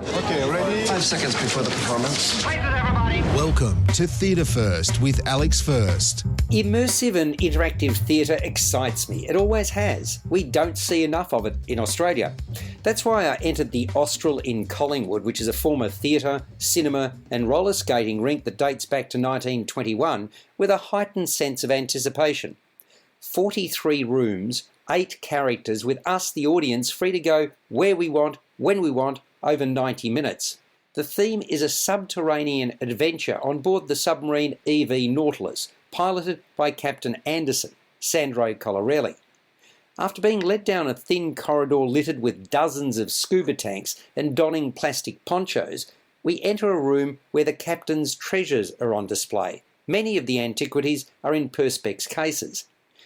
Okay, ready? 5 seconds before the performance. Places, everybody. Welcome to Theatre First with Alex First. Immersive and interactive theatre excites me. It always has. We don't see enough of it in Australia. That's why I entered the Austral in Collingwood, which is a former theatre, cinema and roller skating rink that dates back to 1921, with a heightened sense of anticipation. 43 rooms, 8 characters, with us, the audience, free to go where we want, when we want, over 90 minutes. The theme is a subterranean adventure on board the submarine EV Nautilus, piloted by Captain Anderson, Sandro Colorelli. After being led down a thin corridor littered with dozens of scuba tanks and donning plastic ponchos, we enter a room where the captain's treasures are on display. Many of the antiquities are in Perspex cases.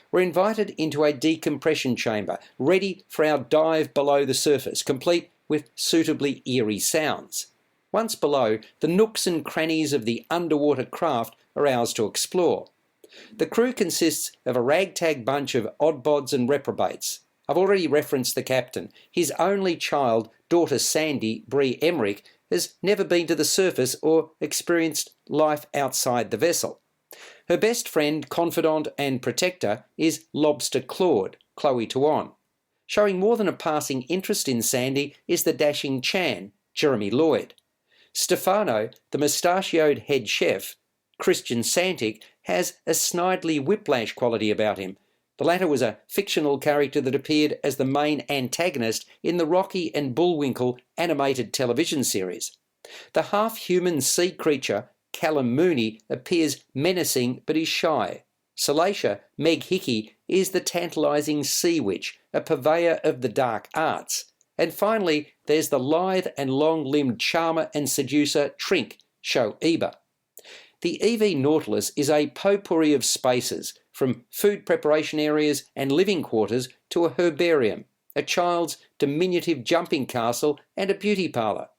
We're invited into a decompression chamber, ready for our dive below the surface, complete with suitably eerie sounds. Once below, the nooks and crannies of the underwater craft are ours to explore. The crew consists of a ragtag bunch of oddbods and reprobates. I've already referenced the captain. His only child, daughter Sandy Bree Emmerich, has never been to the surface or experienced life outside the vessel. Her best friend, confidant and protector is Lobster Claude, Chloe Tuan. Showing more than a passing interest in Sandy is the dashing Chan, Jeremy Lloyd. Stefano, the mustachioed head chef, Christian Santic, has a snidely whiplash quality about him. The latter was a fictional character that appeared as the main antagonist in the Rocky and Bullwinkle animated television series. The half-human sea creature, Callum Mooney, appears menacing but is shy. Salacia, Meg Hickey, is the tantalising sea witch, a purveyor of the dark arts. And finally, there's the lithe and long-limbed charmer and seducer Trink, Sho Eba. The EV Nautilus is a potpourri of spaces, from food preparation areas and living quarters to a herbarium, a child's diminutive jumping castle and a beauty parlour.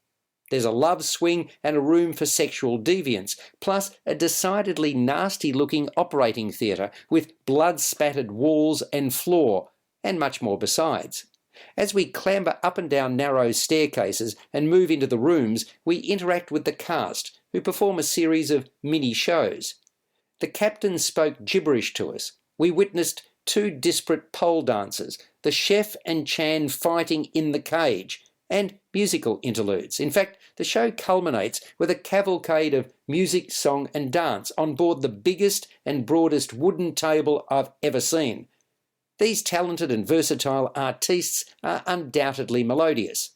There's a love swing and a room for sexual deviance, plus a decidedly nasty-looking operating theatre with blood-spattered walls and floor, and much more besides. As we clamber up and down narrow staircases and move into the rooms, we interact with the cast, who perform a series of mini-shows. The captain spoke gibberish to us. We witnessed 2 disparate pole dances, the chef and Chan fighting in the cage, and musical interludes. In fact, the show culminates with a cavalcade of music, song and dance on board the biggest and broadest wooden table I've ever seen. These talented and versatile artistes are undoubtedly melodious.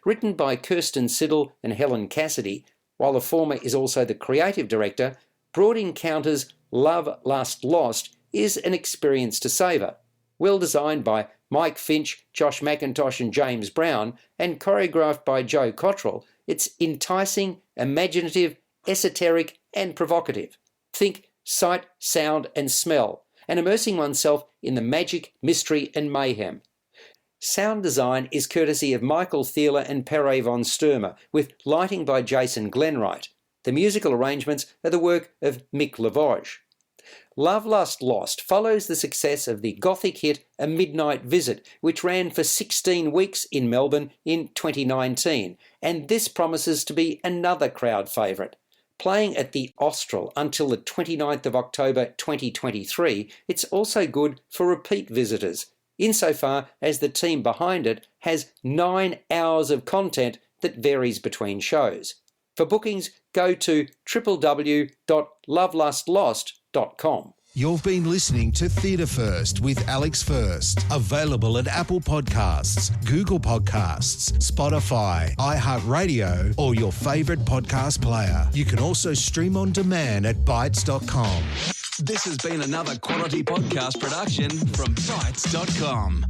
Written by Kirsten Siddle and Helen Cassidy, while the former is also the creative director, Broad Encounters' Love, Lust, Lost is an experience to savour. Well designed by Mike Finch, Josh McIntosh and James Brown, and choreographed by Joe Cottrell, it's enticing, imaginative, esoteric and provocative. Think sight, sound and smell, and immersing oneself in the magic, mystery and mayhem. Sound design is courtesy of Michael Thieler and Perre von Sturmer, with lighting by Jason Glenwright. The musical arrangements are the work of Mick Lavoge. Love, Lust, Lost follows the success of the gothic hit A Midnight Visit, which ran for 16 weeks in Melbourne in 2019, and this promises to be another crowd favourite. Playing at the Austral until the 29th of October 2023, it's also good for repeat visitors, insofar as the team behind it has 9 hours of content that varies between shows. For bookings, go to www.lovelustlost.com. You've been listening to Theatre First with Alex First. Available at Apple Podcasts, Google Podcasts, Spotify, iHeartRadio, or your favourite podcast player. You can also stream on demand at Bytes.com. This has been another quality podcast production from Bytes.com.